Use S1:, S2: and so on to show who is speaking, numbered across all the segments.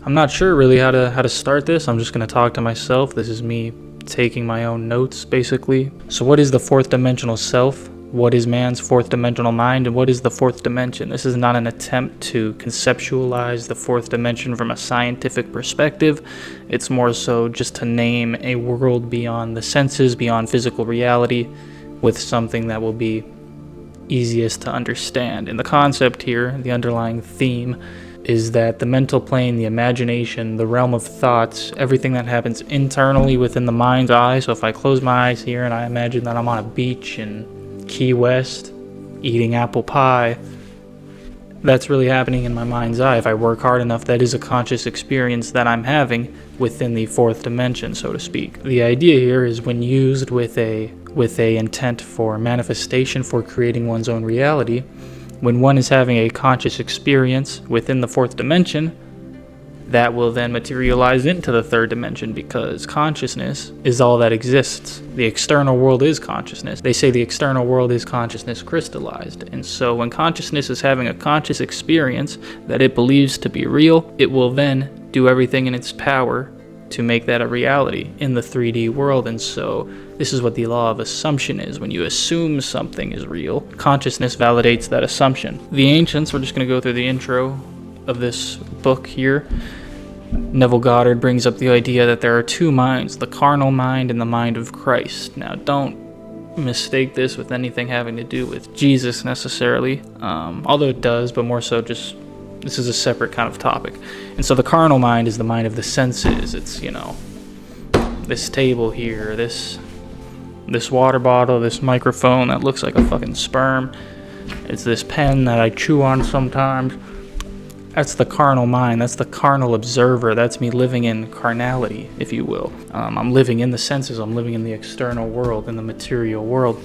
S1: I'm not sure really how to start this. I'm just going to talk to myself. This is me taking my own notes, basically. So what is the fourth dimensional self? What is man's fourth dimensional mind, and what is the fourth dimension? This is not an attempt to conceptualize the fourth dimension from a scientific perspective. It's more so just to name a world beyond the senses, beyond physical reality, with something that will be easiest to understand. And the concept here, the underlying theme, is that the mental plane, the imagination, the realm of thoughts, everything that happens internally within the mind's eye. So if I close my eyes here and I imagine that I'm on a beach in Key West eating apple pie, that's really happening in my mind's eye. If I work hard enough, that is a conscious experience that I'm having within the fourth dimension, so to speak. The idea here is when used with a intent for manifestation, for creating one's own reality, when one is having a conscious experience within the fourth dimension, that will then materialize into the third dimension, because consciousness is all that exists. The external world is consciousness. They say the external world is consciousness crystallized. And so when consciousness is having a conscious experience that it believes to be real, it will then do everything in its power to make that a reality in the 3D world. And so this is what the law of assumption is. When you assume something is real, consciousness validates that assumption. The ancients, we're just going to go through the intro of this book here. Neville Goddard brings up the idea that there are two minds, the carnal mind and the mind of Christ. Now, don't mistake this with anything having to do with Jesus necessarily, although it does, but more so just this is a separate kind of topic. And so the carnal mind is the mind of the senses. It's, this table here, this water bottle, this microphone that looks like a fucking sperm. It's this pen that I chew on sometimes. That's the carnal mind. That's the carnal observer. That's me living in carnality, if you will. I'm living in the senses. I'm living in the external world, in the material world.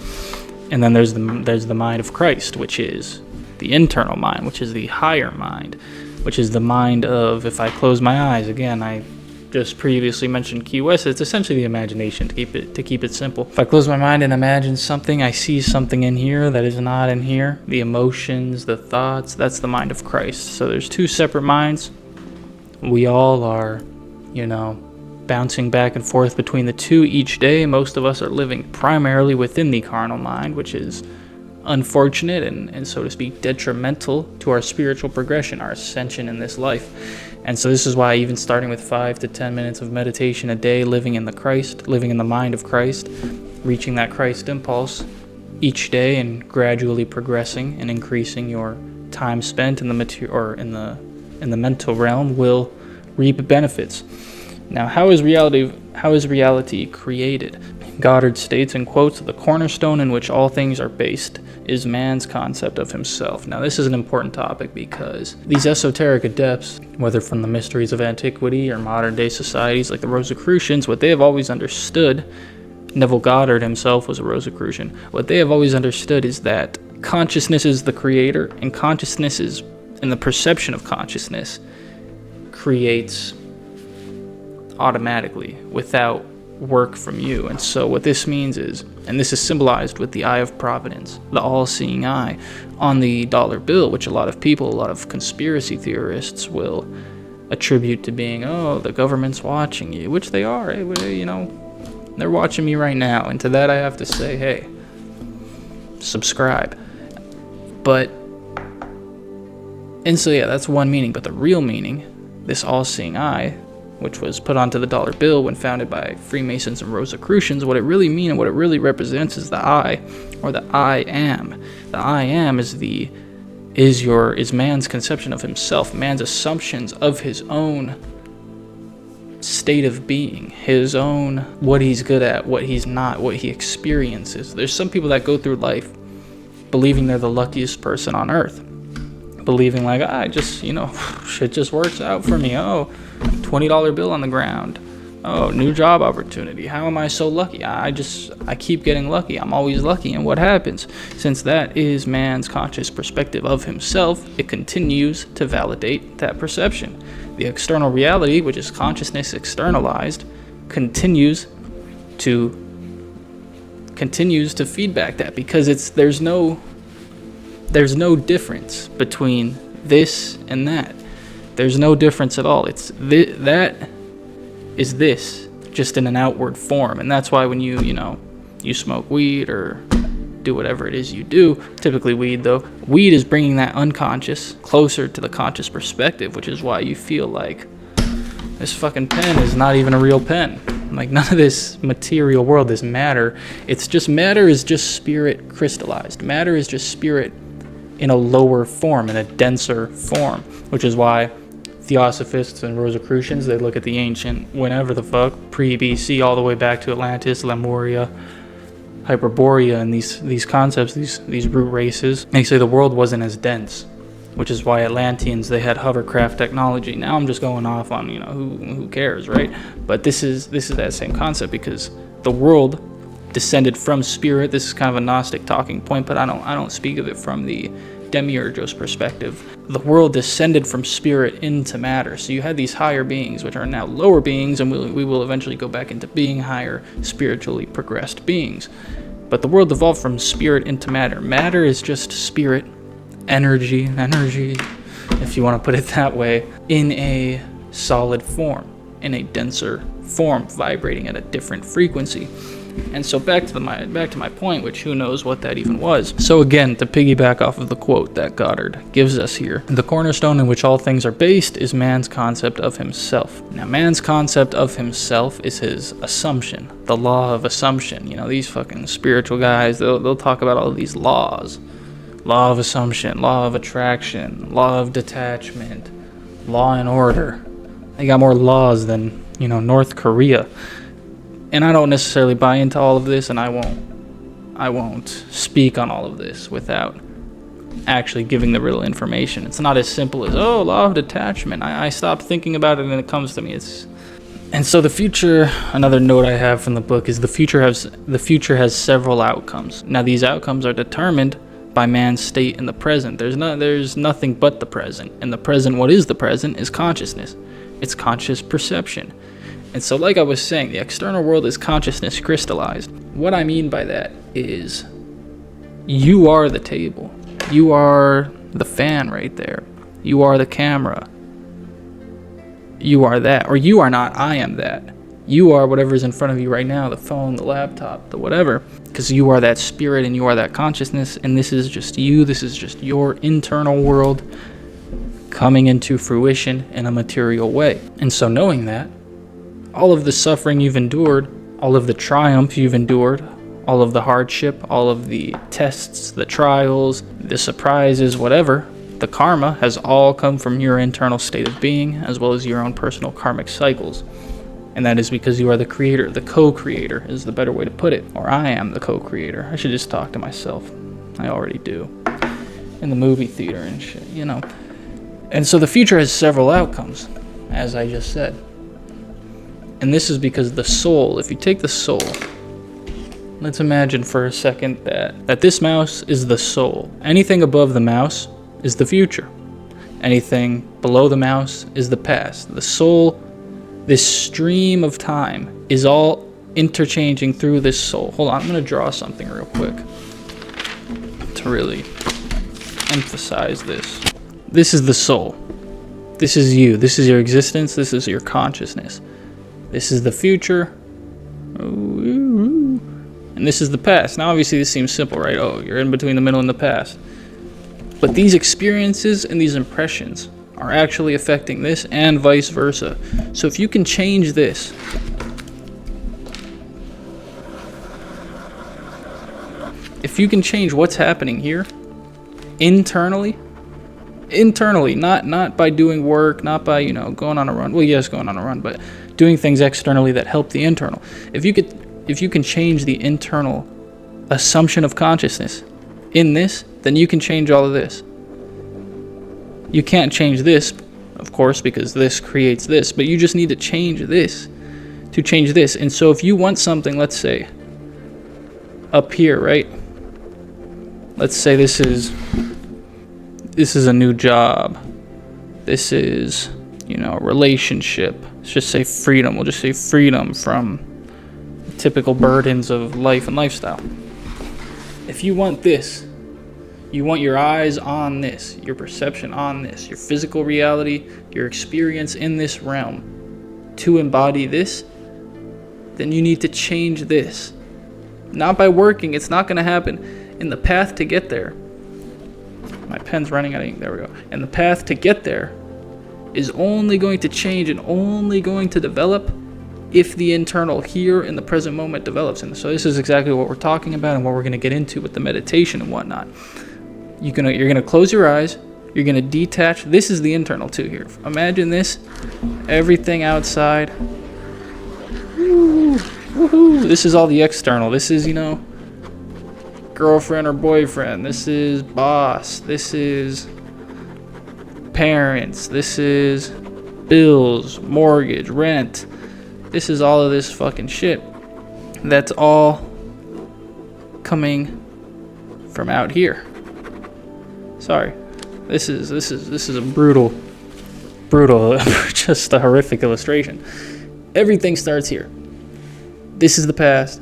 S1: And then there's the mind of Christ, which is the internal mind, which is the higher mind, which is the mind of, if I close my eyes, again, I just previously mentioned Key West, it's essentially the imagination, to keep it simple. If I close my mind and imagine something, I see something in here that is not in here. The emotions, the thoughts, that's the mind of Christ. So there's two separate minds. We all are, bouncing back and forth between the two each day. Most of us are living primarily within the carnal mind, which is unfortunate and so to speak detrimental to our spiritual progression, our ascension in this life. And so this is why even starting with 5 to 10 minutes of meditation a day, living in the mind of Christ, reaching that Christ impulse each day and gradually progressing and increasing your time spent in the mental realm will reap benefits. Now, how is reality created? Goddard states in quotes, "The cornerstone in which all things are based is man's concept of himself." Now, this is an important topic because these esoteric adepts, whether from the mysteries of antiquity or modern-day societies like the Rosicrucians, what they have always understood, Neville Goddard himself was a Rosicrucian, what they have always understood is that consciousness is the creator, and consciousness is, and the perception of consciousness creates automatically without work from you. And so what this means is, and this is symbolized with the eye of providence, the all-seeing eye on the dollar bill, which a lot of conspiracy theorists will attribute to being, the government's watching you, which they are. They're watching me right now, and to that I have to say, hey, subscribe. And so that's one meaning, but the real meaning, this all-seeing eye, which was put onto the dollar bill when founded by Freemasons and Rosicrucians, what it really means and what it really represents is the I, or the I am. The I am is man's conception of himself, man's assumptions of his own state of being, his own, what he's good at, what he's not, what he experiences. There's some people that go through life believing they're the luckiest person on earth, believing like, shit just works out for me. $20 bill on the ground. New job opportunity. How am I so lucky? I keep getting lucky. I'm always lucky. And what happens? Since that is man's conscious perspective of himself, it continues to validate that perception. The external reality, which is consciousness externalized, continues to feedback that, because there's no difference between this and that. There's no difference at all. It's that is this, just in an outward form. And that's why when you smoke weed or do whatever it is you do, typically weed though, weed is bringing that unconscious closer to the conscious perspective, which is why you feel like this fucking pen is not even a real pen. Like, none of this material world, this matter, matter is just spirit crystallized. Matter is just spirit in a lower form, in a denser form, which is why Theosophists and Rosicrucians, they look at the ancient, whenever the fuck, pre-BC, all the way back to Atlantis, Lemuria, Hyperborea, and these concepts, these root races. They say the world wasn't as dense, which is why Atlanteans, they had hovercraft technology. Now I'm just going off on, who cares, right? But this is that same concept, because the world descended from spirit. This is kind of a Gnostic talking point, but I don't speak of it from the Demiurgos perspective. The world descended from spirit into matter. So you had these higher beings, which are now lower beings, and we will eventually go back into being higher, spiritually progressed beings. But the world evolved from spirit into matter. Matter is just spirit, energy, if you want to put it that way, in a solid form, in a denser form, vibrating at a different frequency. And so back to my point, which who knows what that even was. So again, to piggyback off of the quote that Goddard gives us here, the cornerstone in which all things are based is man's concept of himself. Now, man's concept of himself is his assumption, the law of assumption. These fucking spiritual guys, they'll talk about all of these laws. Law of assumption, law of attraction, law of detachment, law and order. They got more laws than, North Korea. And I don't necessarily buy into all of this, and I won't speak on all of this without actually giving the real information. It's not as simple as, law of detachment. I stopped thinking about it and it comes to me. And so the future, another note I have from the book is the future has several outcomes. Now, these outcomes are determined by man's state in the present. There's nothing but the present. And the present, what is the present, is consciousness. It's conscious perception. And so, like I was saying, the external world is consciousness crystallized. What I mean by that is you are the table. You are the fan right there. You are the camera. You are that. Or you are not, I am that. You are whatever's in front of you right now, the phone, the laptop, the whatever. Because you are that spirit and you are that consciousness. And this is just you. This is just your internal world coming into fruition in a material way. And so knowing that, all of the suffering you've endured, all of the triumph you've endured, all of the hardship, all of the tests, the trials, the surprises, whatever, the karma has all come from your internal state of being, as well as your own personal karmic cycles. And that is because you are the creator, the co-creator is the better way to put it. Or I am the co-creator. I should just talk to myself. I already do. In the movie theater and shit, And so the future has several outcomes, as I just said. And this is because the soul, if you take the soul, let's imagine for a second that this mouse is the soul. Anything above the mouse is the future. Anything below the mouse is the past. The soul, this stream of time, is all interchanging through this soul. Hold on, I'm going to draw something real quick to really emphasize this. This is the soul. This is you. This is your existence. This is your consciousness. This is the future, and this is the past. Now, obviously, this seems simple, right? You're in between the middle and the past. But these experiences and these impressions are actually affecting this and vice versa. So if you can change this, if you can change what's happening here, internally, not by doing work, not by, going on a run. Well, yes, going on a run, but doing things externally that help the internal. If you can change the internal assumption of consciousness in this, then you can change all of this. You can't change this, of course, because this creates this, but you just need to change this to change this. And so if you want something, let's say, up here, right? Let's say this is a new job. This is, a relationship. Let's just say freedom. We'll just say freedom from typical burdens of life and lifestyle. If you want this, You want your eyes on this, your perception on this, your physical reality, your experience in this realm. To embody this, then you need to change this. Not by working, it's not going to happen. In the path to get there, my pen's running out of ink, there we go. And the path to get there is only going to change and only going to develop if the internal here in the present moment develops. And so this is exactly what we're talking about and what we're going to get into with the meditation and whatnot. You're gonna close your eyes. You're gonna detach. This is the internal too here. Imagine this. Everything outside. Woohoo! This is all the external. This is, girlfriend or boyfriend. This is boss. This is parents. This is bills, mortgage, rent. This is all of this fucking shit. That's all coming from out here. Sorry, this is a brutal, just a horrific illustration. Everything starts here. This is the past.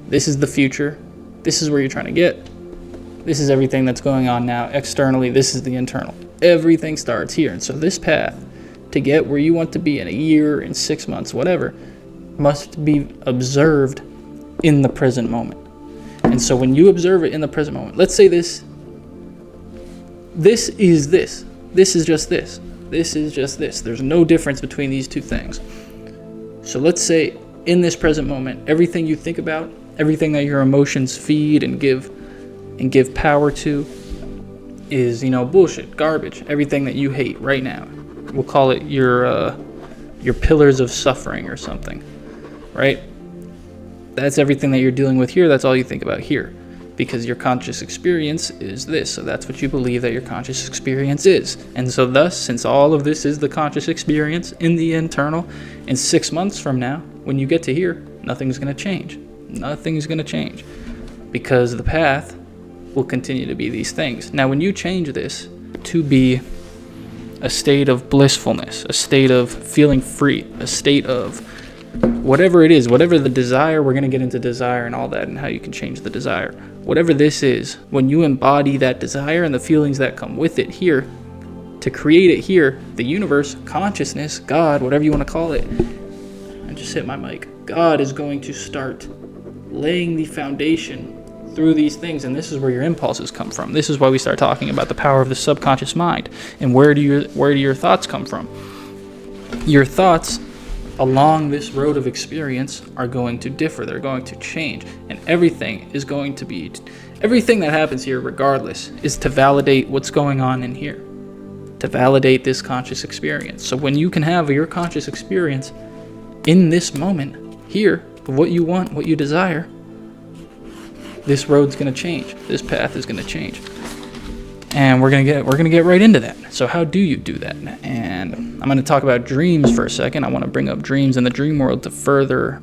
S1: This is the future. This is where you're trying to get. This is everything that's going on now externally. This is the internal. Everything starts here. And so this path to get where you want to be in a year, in 6 months, whatever, must be observed in the present moment. And so when you observe it in the present moment, let's say this is this. This is just this. This is just this. There's no difference between these two things. So let's say in this present moment, everything you think about, everything that your emotions feed and give power to is, bullshit, garbage, everything that you hate right now. We'll call it your pillars of suffering or something, right? That's everything that you're dealing with here. That's all you think about here. Because your conscious experience is this. So that's what you believe that your conscious experience is. And so thus, since all of this is the conscious experience in the internal, in 6 months from now, when you get to here, nothing's going to change. Nothing's going to change. Because the path will continue to be these things. Now, when you change this to be a state of blissfulness, a state of feeling free, a state of whatever it is, whatever the desire, we're going to get into desire and all that and how you can change the desire. Whatever this is, when you embody that desire and the feelings that come with it here, to create it here, the universe, consciousness, God, whatever you want to call it, I just hit my mic, God is going to start laying the foundation through these things, and this is where your impulses come from. This is why we start talking about the power of the subconscious mind. And where do your thoughts come from? Your thoughts along this road of experience are going to differ. They're going to change. And everything that happens here, regardless, is to validate what's going on in here, to validate this conscious experience. So when you can have your conscious experience in this moment here, of what you want, what you desire, this road's going to change. This path is going to change. And we're gonna get right into that. So how do you do that? And I'm gonna talk about dreams for a second. I want to bring up dreams in the dream world to further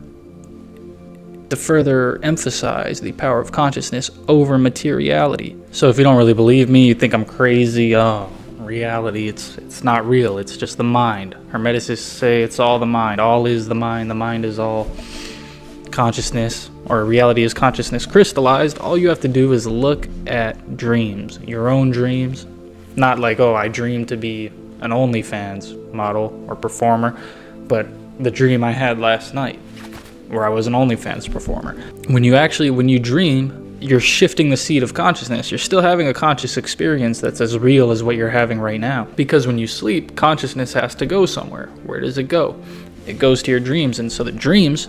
S1: emphasize the power of consciousness over materiality. So if you don't really believe me, you think I'm crazy. Oh, reality, it's not real. It's just the mind. Hermeticists say it's all the mind. All is the mind. The mind is all consciousness, or reality is consciousness crystallized. All you have to do is look at dreams, your own dreams. Not like, oh, I dream to be an OnlyFans model or performer, but the dream I had last night where I was an OnlyFans performer. When you dream, you're shifting the seat of consciousness. You're still having a conscious experience that's as real as what you're having right now. Because when you sleep, consciousness has to go somewhere. Where does it go? It goes to your dreams. And so the dreams,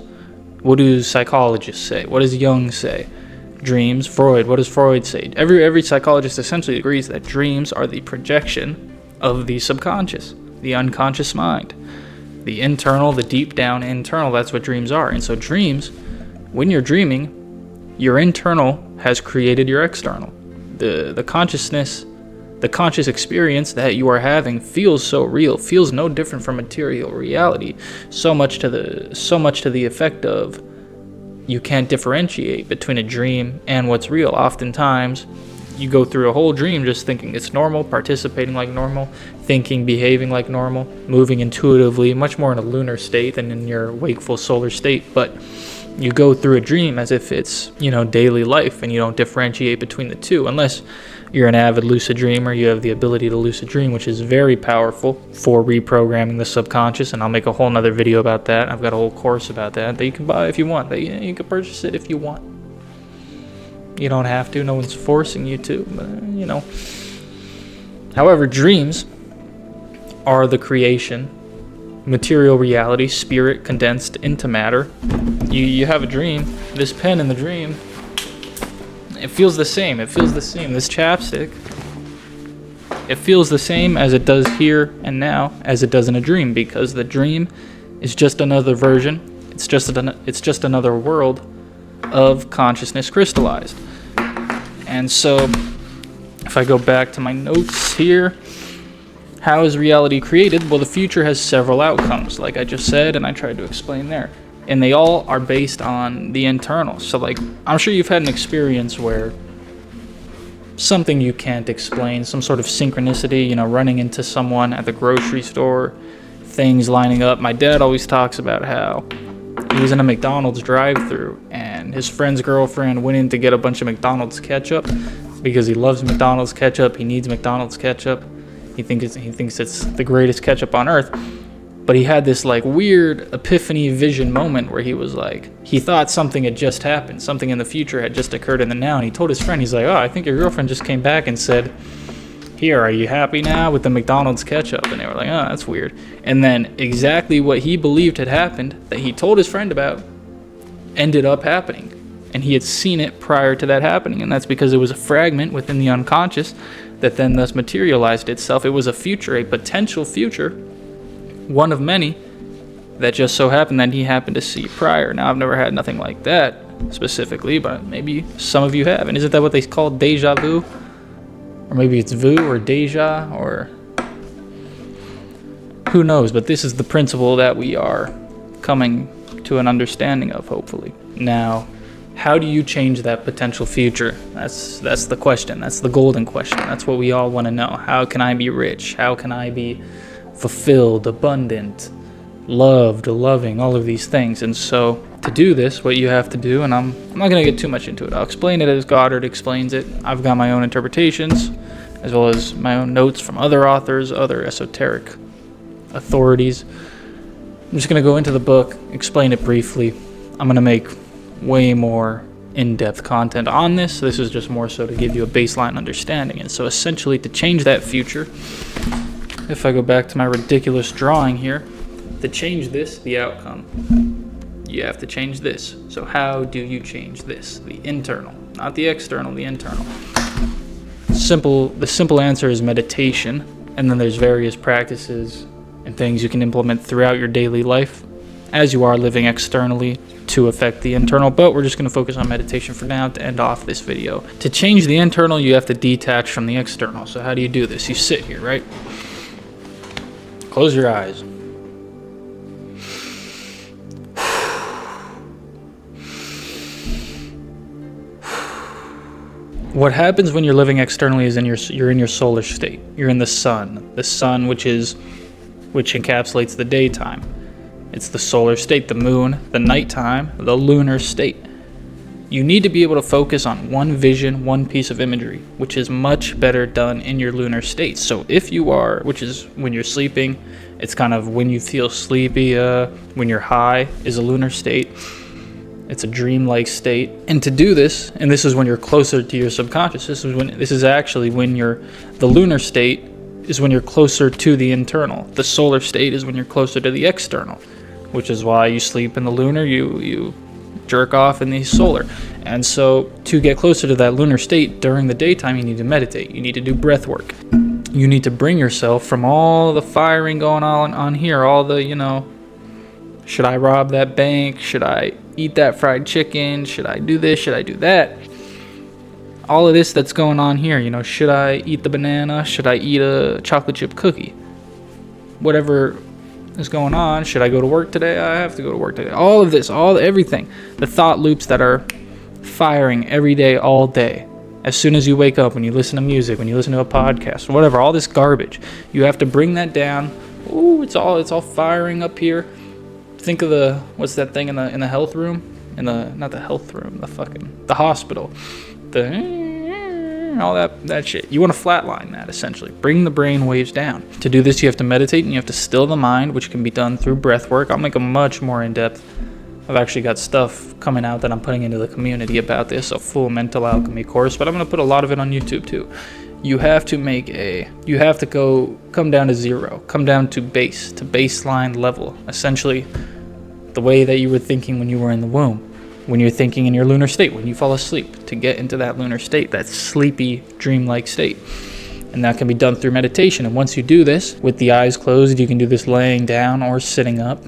S1: what do psychologists say? What does Jung say? Dreams, Freud, what does Freud say? Every psychologist essentially agrees that dreams are the projection of the subconscious, the unconscious mind. The internal, the deep down internal, that's what dreams are. And so dreams, when you're dreaming, your internal has created your external. The consciousness, the conscious experience that you are having feels so real, feels no different from material reality, so much to the effect of you can't differentiate between a dream and what's real. Oftentimes, you go through a whole dream just thinking it's normal, participating like normal, thinking, behaving like normal, moving intuitively, much more in a lunar state than in your wakeful solar state. But you go through a dream as if it's, daily life, and you don't differentiate between the two, unless you're an avid lucid dreamer, you have the ability to lucid dream, which is very powerful for reprogramming the subconscious, and I'll make a whole nother video about that. I've got a whole course about that you can buy if you want. You can purchase it if you want. You don't have to. No one's forcing you to, but, However, dreams are the creation, material reality, spirit condensed into matter. You have a dream. This pen in the dream, it feels the same. This chapstick, it feels the same as it does here and now as it does in a dream, because the dream is just another version. It's just another world of consciousness crystallized. And so if I go back to my notes here, how is reality created? Well, the future has several outcomes, like I just said, and I tried to explain there. And they all are based on the internal. So, like, I'm sure you've had an experience where something you can't explain, some sort of synchronicity, running into someone at the grocery store, things lining up. My dad always talks about how he was in a McDonald's drive-thru and his friend's girlfriend went in to get a bunch of McDonald's ketchup because he loves McDonald's ketchup. He needs McDonald's ketchup. He thinks it's the greatest ketchup on earth. But he had this like weird epiphany vision moment where he was like, he thought something had just happened, something in the future had just occurred in the now, and he told his friend, he's like, oh, I think your girlfriend just came back and said, here, are you happy now with the McDonald's ketchup? And they were like, oh, that's weird. And then exactly what he believed had happened, that he told his friend about, ended up happening. And he had seen it prior to that happening, and that's because it was a fragment within the unconscious that then thus materialized itself. It was a future, a potential future, one of many, that just so happened that he happened to see prior. Now, I've never had nothing like that specifically, but maybe some of you have. And isn't that what they call deja vu? Or maybe it's vu or deja, or who knows? But this is the principle that we are coming to an understanding of, hopefully. Now, how do you change that potential future? That's the question. That's the golden question. That's what we all want to know. How can I be rich? How can I be fulfilled, abundant, loved, loving, all of these things? And so to do this, what you have to do, and I'm not going to get too much into it. I'll explain it as Goddard explains it. I've got my own interpretations, as well as my own notes from other authors, other esoteric authorities. I'm just going to go into the book, explain it briefly. I'm going to make way more in-depth content on this. This is just more so to give you a baseline understanding. And so essentially, to change that future, if I go back to my ridiculous drawing here, to change this, the outcome, you have to change this. So how do you change this? The internal, not the external, the internal. The simple answer is meditation, and then there's various practices and things you can implement throughout your daily life as you are living externally to affect the internal, but we're just going to focus on meditation for now to end off this video. To change the internal, you have to detach from the external. So how do you do this? You sit here, right? Close your eyes. What happens when you're living externally is you're in your solar state. You're in the sun, which encapsulates the daytime. It's the solar state, the moon, the nighttime, the lunar state. You need to be able to focus on one vision, one piece of imagery, which is much better done in your lunar state. So if you are, which is when you're sleeping, it's kind of when you feel sleepy, when you're high is a lunar state. It's a dreamlike state. And to do this, and this is when you're closer to your subconscious, the lunar state is when you're closer to the internal. The solar state is when you're closer to the external, which is why you sleep in the lunar, you jerk off in the solar. And so to get closer to that lunar state during the daytime, you need to meditate. You need to do breath work. You need to bring yourself from all the firing going on here, all the, should I rob that bank? Should I eat that fried chicken? Should I do this? Should I do that? All of this that's going on here, should I eat the banana? Should I eat a chocolate chip cookie? Whatever is going on. Should I go to work today? I have to go to work today. All of this, everything. The thought loops that are firing every day, all day. As soon as you wake up, when you listen to music, when you listen to a podcast, whatever, all this garbage, you have to bring that down. Ooh, it's all firing up here. Think of what's that thing in the health room? Not the health room, the hospital. all that shit. You want to flatline that, essentially. Bring the brain waves down. To do this, you have to meditate and you have to still the mind, which can be done through breath work. I'll make a much more in-depth. I've actually got stuff coming out that I'm putting into the community about this, a full mental alchemy course, but I'm going to put a lot of it on YouTube too. You have to come down to zero, come down to baseline level, essentially the way that you were thinking when you were in the womb, when you're thinking in your lunar state, when you fall asleep, to get into that lunar state, that sleepy, dreamlike state. And that can be done through meditation. And once you do this, with the eyes closed, you can do this laying down or sitting up.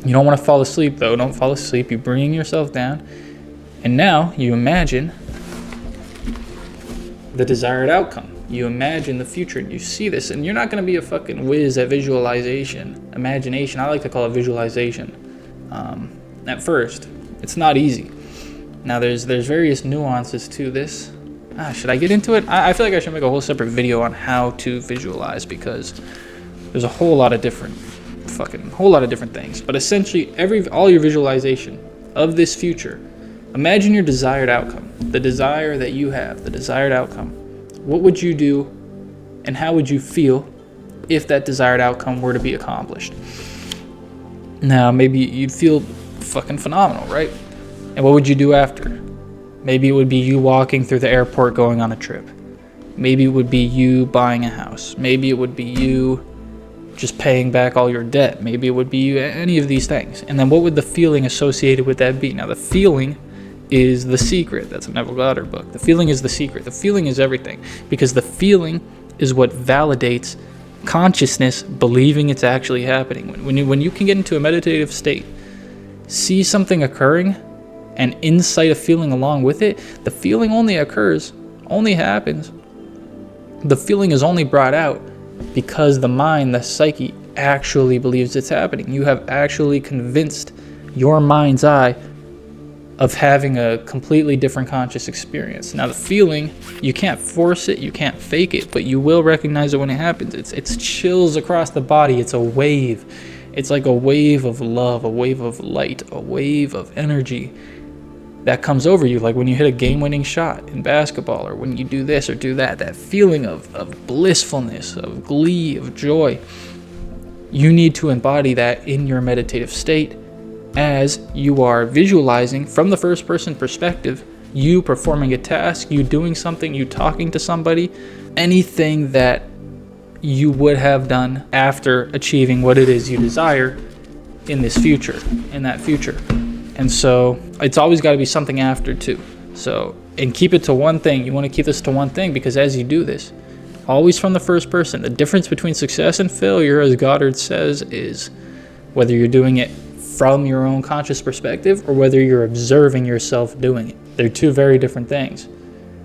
S1: You don't want to fall asleep though, don't fall asleep. You're bringing yourself down. And now you imagine the desired outcome. You imagine the future and you see this, and you're not going to be a fucking whiz at imagination. I like to call it visualization. At first, it's not easy. Now there's various nuances to this. Should I get into it? I feel like I should make a whole separate video on how to visualize, because there's a whole lot of different things. But essentially, all your visualization of this future, imagine your desired outcome, the desire that you have, the desired outcome. What would you do and how would you feel if that desired outcome were to be accomplished? Now, maybe you'd feel fucking phenomenal, right? And what would you do after? Maybe it would be you walking through the airport going on a trip. Maybe it would be you buying a house. Maybe it would be you just paying back all your debt. Maybe it would be you, any of these things. And then what would the feeling associated with that be? Now, the feeling is the secret. That's a Neville Goddard book. The feeling is the secret. The feeling is everything, because the feeling is what validates consciousness believing it's actually happening. When you can get into a meditative state, see something occurring, and incite a feeling along with it, the feeling only happens. The feeling is only brought out because the mind, the psyche, actually believes it's happening. You have actually convinced your mind's eye of having a completely different conscious experience. Now, the feeling, you can't force it, you can't fake it, but you will recognize it when it happens. It's chills across the body. It's a wave. It's like a wave of love, a wave of light, a wave of energy that comes over you, like when you hit a game-winning shot in basketball, or when you do this or do that, that feeling of blissfulness, of glee, of joy. You need to embody that in your meditative state as you are visualizing from the first person perspective, you performing a task, you doing something, you talking to somebody, anything that you would have done after achieving what it is you desire in this future, in that future. And so it's always got to be something after too. So, and keep it to one thing. You want to keep this to one thing, because as you do this, always from the first person. The difference between success and failure, as Goddard says, is whether you're doing it from your own conscious perspective or whether you're observing yourself doing it. They're two very different things.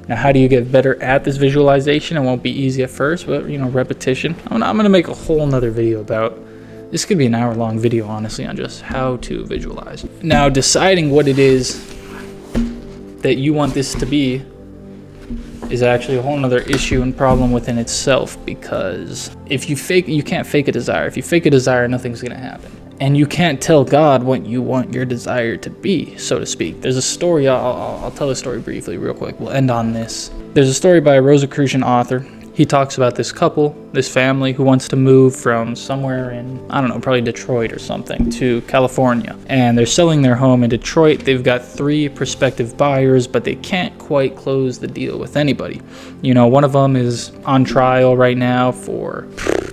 S1: Now, how do you get better at this visualization? It won't be easy at first, but repetition. I'm going to make a whole nother video about. This could be an hour-long video, honestly, on just how to visualize. Now, deciding what it is that you want this to be is actually a whole nother issue and problem within itself, because if you can't fake a desire. If you fake a desire, nothing's going to happen. And you can't tell God what you want your desire to be, so to speak. There's a story, I'll tell the story briefly real quick. We'll end on this. There's a story by a Rosicrucian author. He talks about this couple, this family, who wants to move from somewhere in, I don't know, probably Detroit or something, to California. And they're selling their home in Detroit. They've got 3 prospective buyers, but they can't quite close the deal with anybody. One of them is on trial right now for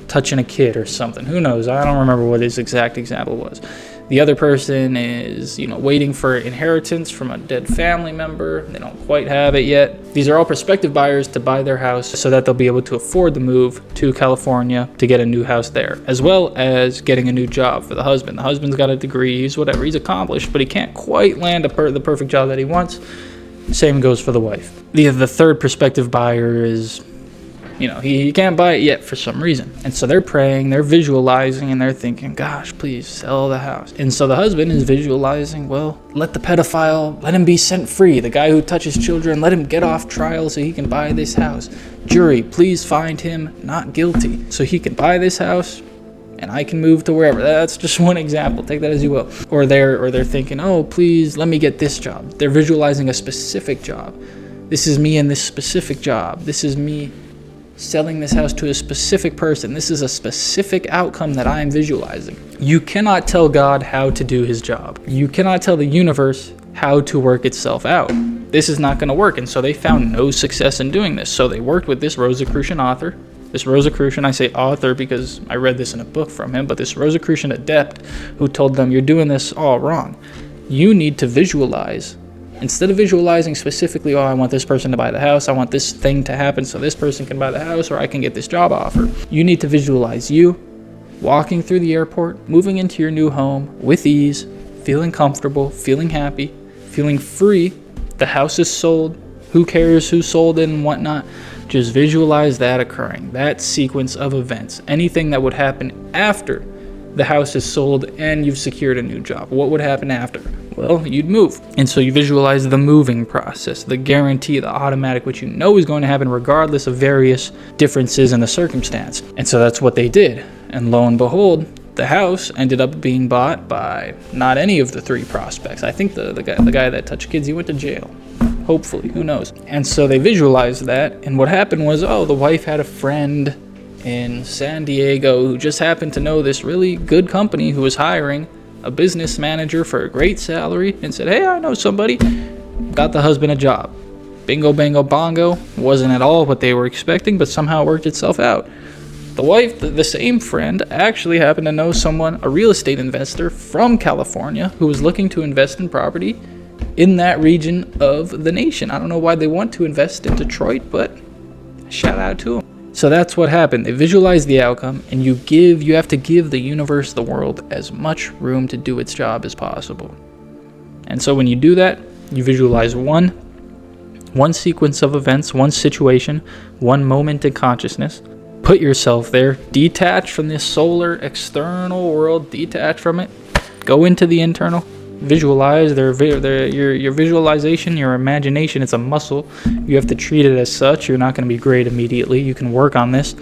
S1: touching a kid or something. Who knows? I don't remember what his exact example was. The other person is, waiting for inheritance from a dead family member. They don't quite have it yet. These are all prospective buyers to buy their house so that they'll be able to afford the move to California to get a new house there, as well as getting a new job for the husband. The husband's got a degree, he's accomplished, but he can't quite land the perfect job that he wants. Same goes for the wife. The third prospective buyer is, he can't buy it yet for some reason. And so they're praying, they're visualizing, and they're thinking, gosh, please sell the house. And so the husband is visualizing, well, let the pedophile, let him be set free. The guy who touches children, let him get off trial so he can buy this house. Jury, please find him not guilty so he can buy this house and I can move to wherever. That's just one example. Take that as you will. Or they're thinking, oh, please let me get this job. They're visualizing a specific job. This is me in this specific job. This is me selling this house to a specific person. This is a specific outcome that I am visualizing. You cannot tell God how to do his job. You cannot tell the universe how to work itself out. This is not going to work. And so they found no success in doing this. So they worked with this Rosicrucian author. This Rosicrucian, I say author because I read this in a book from him, but this Rosicrucian adept who told them, you're doing this all wrong. You need to visualize. Instead of visualizing specifically, oh, I want this person to buy the house, I want this thing to happen so this person can buy the house or I can get this job offer. You need to visualize you walking through the airport, moving into your new home with ease, feeling comfortable, feeling happy, feeling free. The house is sold. Who cares who sold it and whatnot? Just visualize that occurring, that sequence of events. Anything that would happen after the house is sold and you've secured a new job. What would happen after? Well, you'd move. And so you visualize the moving process, the guarantee, the automatic, which you know is going to happen regardless of various differences in the circumstance. And so that's what they did. And lo and behold, the house ended up being bought by not any of the three prospects. I think the guy that touched kids, he went to jail. Hopefully, who knows? And so they visualized that. And what happened was, oh, the wife had a friend in San Diego who just happened to know this really good company who was hiring a business manager for a great salary and said, hey, I know somebody. Got the husband a job. Bingo, bango, bongo. Wasn't at all what they were expecting, but somehow it worked itself out. The wife, the same friend, actually happened to know someone, a real estate investor from California, who was looking to invest in property in that region of the nation. I don't know why they want to invest in Detroit, but shout out to them. So that's what happened. They visualize the outcome, and you have to give the universe, the world, as much room to do its job as possible. And so when you do that, you visualize one sequence of events, one situation, one moment in consciousness. Put yourself there, detach from this solar external world, detach from it, go into the internal. Visualize your visualization, your imagination. It's a muscle. You have to treat it as such. You're not going to be great immediately. You can work on this.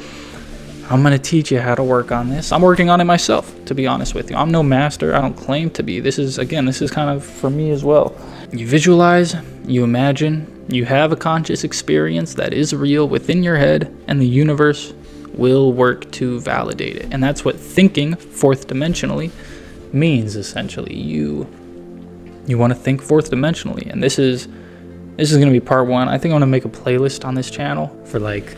S1: I'm going to teach you how to work on this. I'm working on it myself, to be honest with you. I'm no master. I don't claim to be. This is kind of for me as well. You visualize, you imagine, you have a conscious experience that is real within your head, and the universe will work to validate it. And that's what thinking fourth dimensionally means, essentially. You want to think fourth dimensionally, and this is going to be part one. I think I'm going to make a playlist on this channel for like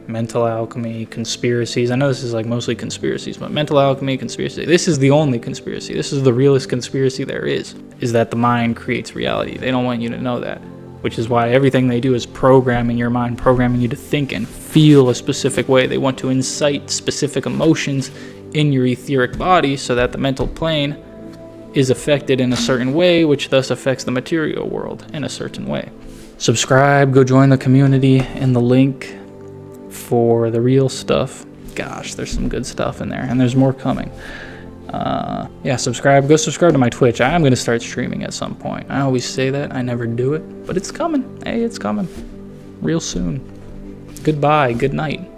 S1: mental alchemy, conspiracies. I know this is like mostly conspiracies, but mental alchemy, conspiracy. This is the only conspiracy. This is the realest conspiracy there is that the mind creates reality. They don't want you to know that, which is why everything they do is programming your mind, programming you to think and feel a specific way. They want to incite specific emotions in your etheric body so that the mental plane is affected in a certain way, which thus affects the material world in a certain way. Subscribe, go join the community in the link for the real stuff. Gosh, there's some good stuff in there, and there's more coming. Subscribe. Go subscribe to my Twitch. I am going to start streaming at some point. I always say that. I never do it, but it's coming. Hey, it's coming real soon. Goodbye. Good night.